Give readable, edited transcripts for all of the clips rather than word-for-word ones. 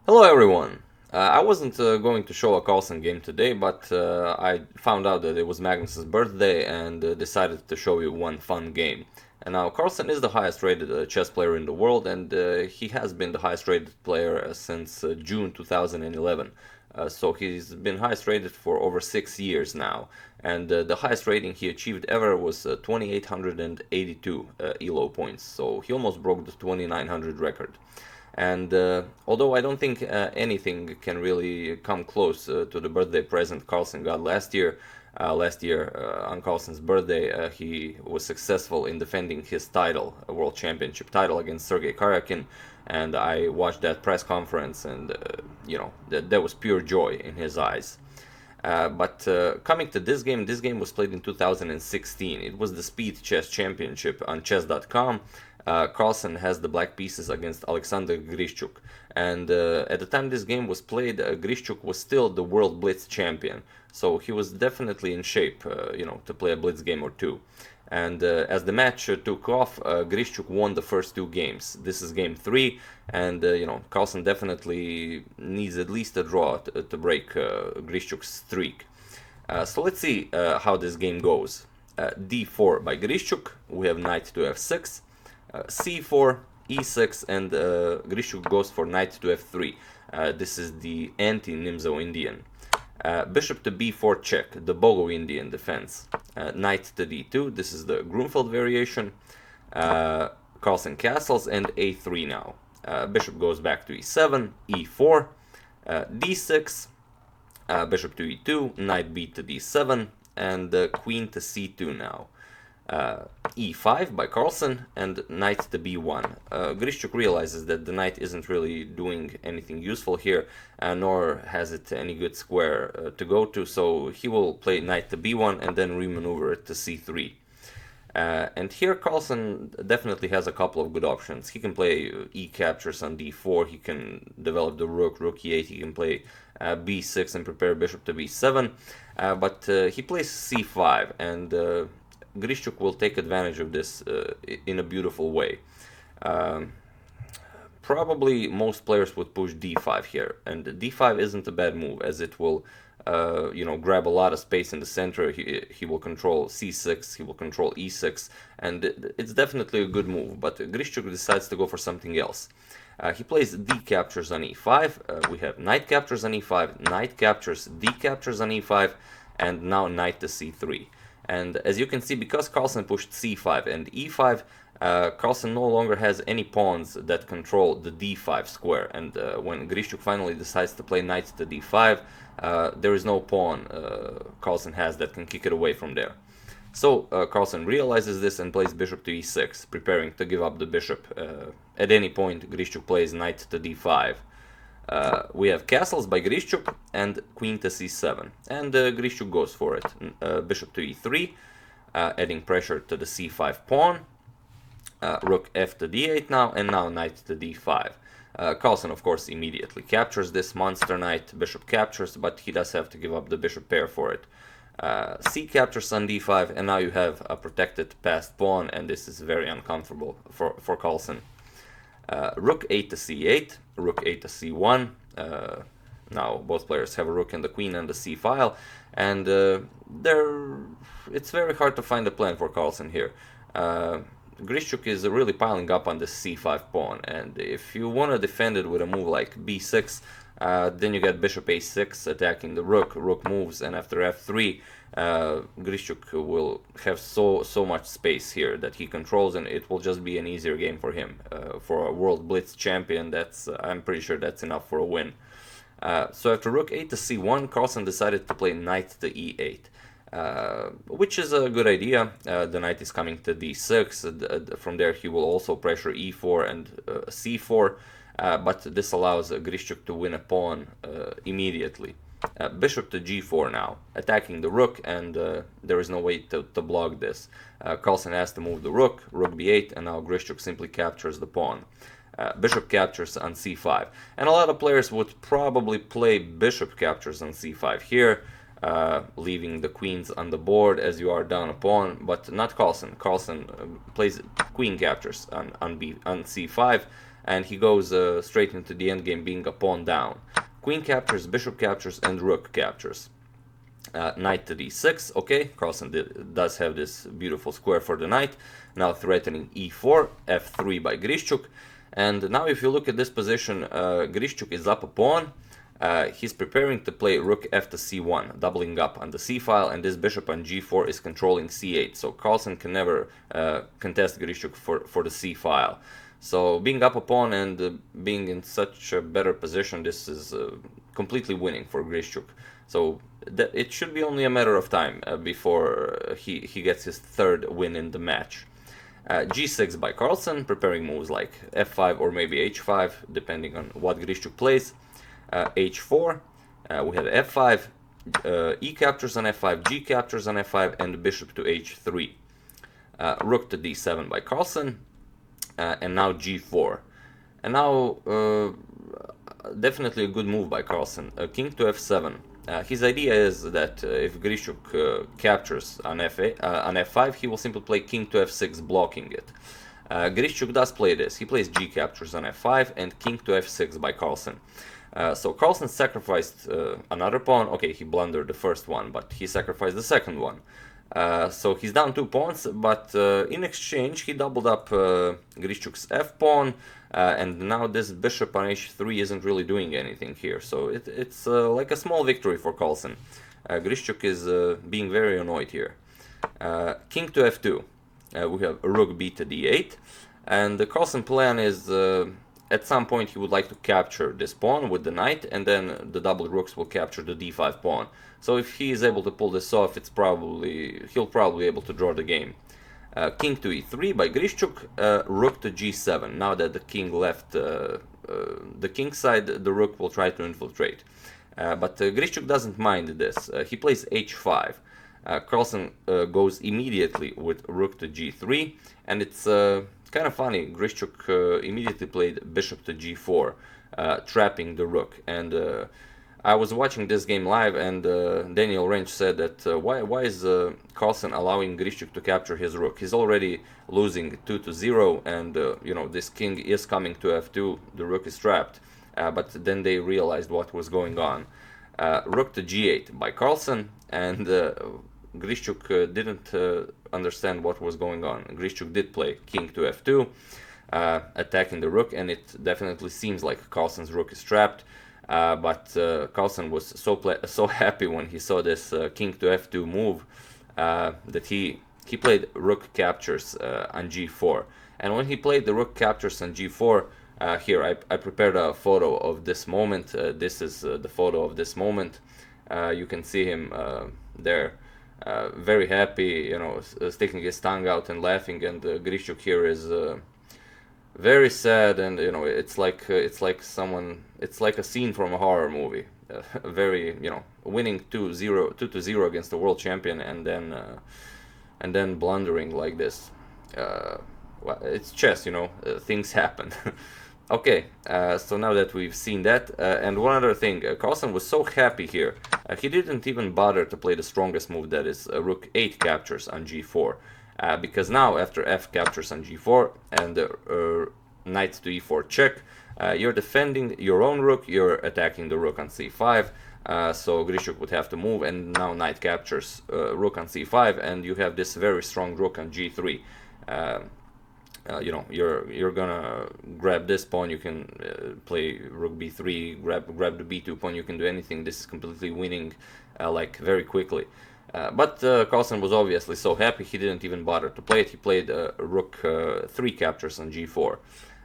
Hello everyone! I wasn't going to show a Carlsen game today, but I found out that it was Magnus's birthday and decided to show you one fun game. And now Carlsen is the highest rated chess player in the world, and he has been the highest rated player since June 2011. So he's been highest rated for over 6 years now, and the highest rating he achieved ever was 2882 ELO points, so he almost broke the 2900 record. And although I don't think anything can really come close to the birthday present Carlsen got last year, on Carlsen's birthday he was successful in defending his title, a world championship title against Sergei Karyakin, and I watched that press conference, and there was pure joy in his eyes. But coming to this game was played in 2016. It was the Speedchess Championship on chess.com. Carlsen has the black pieces against Alexander Grischuk, and at the time this game was played, Grischuk was still the world blitz champion, so he was definitely in shape, to play a blitz game or two. And as the match took off, Grischuk won the first two games. This is game 3, and Carlsen definitely needs at least a draw to break Grischuk's streak. So let's see how this game goes. d4 by Grischuk, we have knight to f6, c4, e6, and Grischuk goes for knight to f3. This is the anti-Nimzo Indian. Bishop to b4 check, the Bogo Indian defense. Knight to d2, this is the Grunfeld variation. Carlsen castles, and a3 now. Bishop goes back to e7, e4, d6, bishop to e2, knight b to d7, and queen to c2 now. e5 by Carlsen, and knight to b1. Grischuk realizes that the knight isn't really doing anything useful here, nor has it any good square to go to, so he will play knight to b1 and then remaneuver it to c3. And here Carlsen definitely has a couple of good options. He can play e captures on d4, he can develop the rook e8, he can play b6 and prepare bishop to b7, but he plays c5, and Grischuk will take advantage of this in a beautiful way. Probably most players would push d5 here, and d5 isn't a bad move, as it will grab a lot of space in the center. He will control c6, he will control e6, and it's definitely a good move, but Grischuk decides to go for something else. He plays d captures on e5, we have knight captures on e5, knight captures, d captures on e5, and now knight to c3. And as you can see, because Carlsen pushed c5 and e5, Carlsen no longer has any pawns that control the d5 square. And when Grischuk finally decides to play knight to d5, there is no pawn Carlsen has that can kick it away from there. So Carlsen realizes this and plays bishop to e6, preparing to give up the bishop. At any point, Grischuk plays knight to d5. We have castles by Grischuk and queen to c7, and Grischuk goes for it. Bishop to e3, adding pressure to the c5 pawn. Rook f to d8 now, and now knight to d5. Carlsen, of course, immediately captures this monster knight. Bishop captures, but he does have to give up the bishop pair for it. C captures on d5, and now you have a protected passed pawn, and this is very uncomfortable for Carlsen. Rook 8 to c8, rook 8 to c1. Now both players have a rook and the queen and the c file, and it's very hard to find a plan for Carlsen here. Grischuk is really piling up on the c5 pawn, and if you want to defend it with a move like b6, then you get bishop a6 attacking the rook, rook moves, and after f3, Grischuk will have so much space here that he controls, and it will just be an easier game for him. For a world blitz champion, I'm pretty sure that's enough for a win. So after rook 8 to c1, Carlsen decided to play knight to e8. Which is a good idea. The knight is coming to d6, from there he will also pressure e4 and c4, but this allows Grischuk to win a pawn immediately. Bishop to g4 now, attacking the rook, and there is no way to block this. Carlsen has to move the rook, rook b8, and now Grischuk simply captures the pawn. Bishop captures on c5, and a lot of players would probably play bishop captures on c5 here, leaving the queens on the board as you are down a pawn, but not Carlsen. Carlsen plays queen captures on c5, and he goes straight into the endgame being a pawn down. Queen captures, bishop captures, and rook captures. Knight to d6, okay, Carlsen does have this beautiful square for the knight, now threatening e4, f3 by Grischuk, and now if you look at this position, Grischuk is up a pawn, he's preparing to play rook f to c1, doubling up on the c file, and this bishop on g4 is controlling c8, so Carlsen can never contest Grischuk for the c file. So being up a pawn and being in such a better position, this is completely winning for Grischuk. So it should be only a matter of time before he gets his third win in the match. G6 by Carlsen, preparing moves like f5 or maybe h5, depending on what Grischuk plays. H4, we have f5, e captures on f5, g captures on f5, and bishop to h3. Rook to d7 by Carlsen, and now g4. And now, definitely a good move by Carlsen. King to f7. His idea is that if Grischuk captures on f5, he will simply play king to f6, blocking it. Grischuk does play this. He plays g captures on f5 and king to f6 by Carlsen. So Carlsen sacrificed another pawn. Okay, he blundered the first one, but he sacrificed the second one. So he's down 2 pawns, but in exchange he doubled up Grischuk's f-pawn, and now this bishop on h3 isn't really doing anything here. So it's like a small victory for Carlsen. Grischuk is being very annoyed here. King to f2. We have rook b to d8, and the Carlsen plan is at some point he would like to capture this pawn with the knight, and then the double rooks will capture the d5 pawn. So if he is able to pull this off, he'll probably be able to draw the game. King to e3 by Grischuk, rook to g7. Now that the king left the king side, the rook will try to infiltrate. But Grischuk doesn't mind this. He plays h5. Carlsen goes immediately with rook to g3, and it's kind of funny. Grischuk immediately played bishop to g4, trapping the rook. And I was watching this game live, and Daniel Rench said that why is Carlsen allowing Grischuk to capture his rook? He's already losing 2-0, and you know, this king is coming to f2. The rook is trapped. But then they realized what was going on. Rook to g8 by Carlsen, and Grischuk didn't understand what was going on. Grischuk did play king to f2, attacking the rook, and it definitely seems like Carlsen's rook is trapped. But Carlsen was so happy when he saw this king to f2 move that he played rook captures on g4. And when he played the rook captures on g4, here I prepared a photo of this moment. This is the photo of this moment. You can see him there, very happy, you know, sticking his tongue out and laughing. And Grischuk here is very sad, and you know, it's like a scene from a horror movie. Very, you know, winning 2-0 against the world champion, and then blundering like this. Well, it's chess, you know, things happen. Okay, so now that we've seen that, and one other thing, Carlsen was so happy here, he didn't even bother to play the strongest move, that is rook 8 captures on g4, because now after f captures on g4 and knight to e4 check, you're defending your own rook, you're attacking the rook on c5, so Grischuk would have to move, and now knight captures rook on c5, and you have this very strong rook on g3. You know, you're gonna grab this pawn, you can play rook b3, grab the b2 pawn, you can do anything. This is completely winning like very quickly. But Carlsen was obviously so happy he didn't even bother to play it. He played rook 3 captures on g4,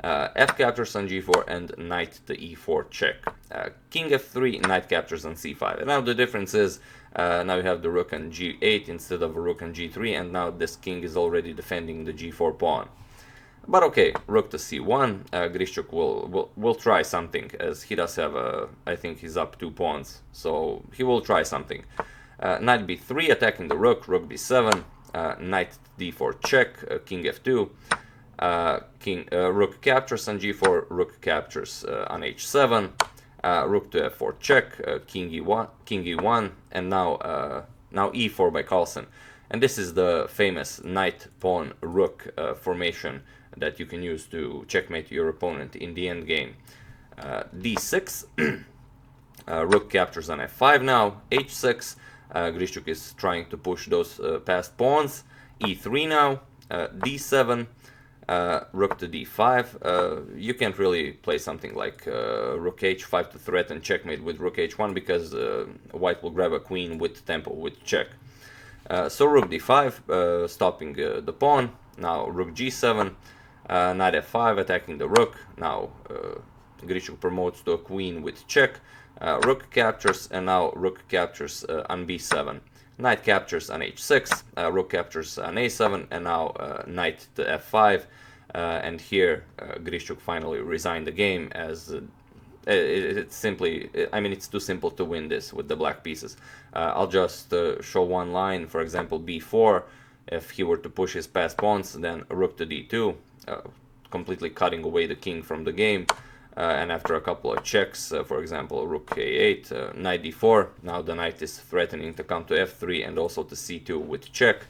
f captures on g4, and knight to e4 check. King f3, knight captures on c5. And now the difference is now you have the rook on g8 instead of a rook on g3, and now this king is already defending the g4 pawn. But okay, rook to c1, Grischuk will try something, as he does have I think he's up 2 pawns, so he will try something. Knight b3 attacking the rook, rook b7, knight d4 check, king f2, rook captures on g4, rook captures on h7, rook to f4 check, king e1, and now e4 by Carlsen. And this is the famous knight pawn rook formation that you can use to checkmate your opponent in the end game. D6, rook captures on f5 now, h6, Grischuk is trying to push those passed pawns, e3 now, d7, rook to d5. You can't really play something like rook h5 to threaten checkmate with rook h1 because white will grab a queen with tempo, with check. So rook d5, stopping the pawn. Now rook g7, knight f5, attacking the rook. Now Grischuk promotes to a queen with check. Rook captures, and now rook captures on b7. Knight captures on h6, rook captures on a7, and now knight to f5. And here Grischuk finally resigned the game, as it's simply, I mean, it's too simple to win this with the black pieces. I'll just show one line, for example, b4. If he were to push his passed pawns, then rook to d2, completely cutting away the king from the game. And after a couple of checks, for example, rook a8, knight d4, now the knight is threatening to come to f3 and also to c2 with check.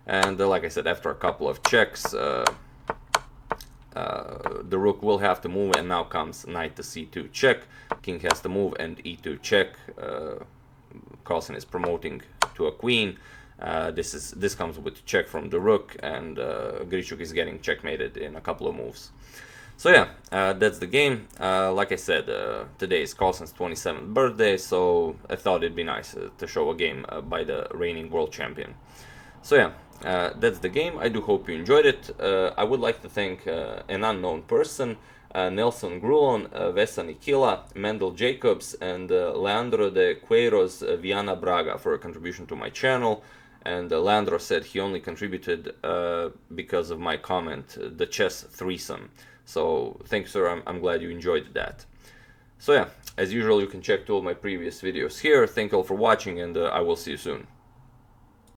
And like I said, after a couple of checks, the rook will have to move, and now comes knight to c2 check, king has to move, and e2 check. Carlsen is promoting to a queen. This comes with check from the rook, and Grischuk is getting checkmated in a couple of moves. So yeah, that's the game. Like I said, today is Carlsen's 27th birthday, so I thought it'd be nice to show a game by the reigning world champion. So yeah, that's the game. I do hope you enjoyed it. I would like to thank an unknown person, Nelson Grulon, Vesa Nikila, Mendel Jacobs, and Leandro de Queiroz Viana Braga for a contribution to my channel. And Leandro said he only contributed because of my comment, the chess threesome. So thanks, sir. I'm glad you enjoyed that. So yeah, as usual, you can check all my previous videos here. Thank you all for watching, and I will see you soon.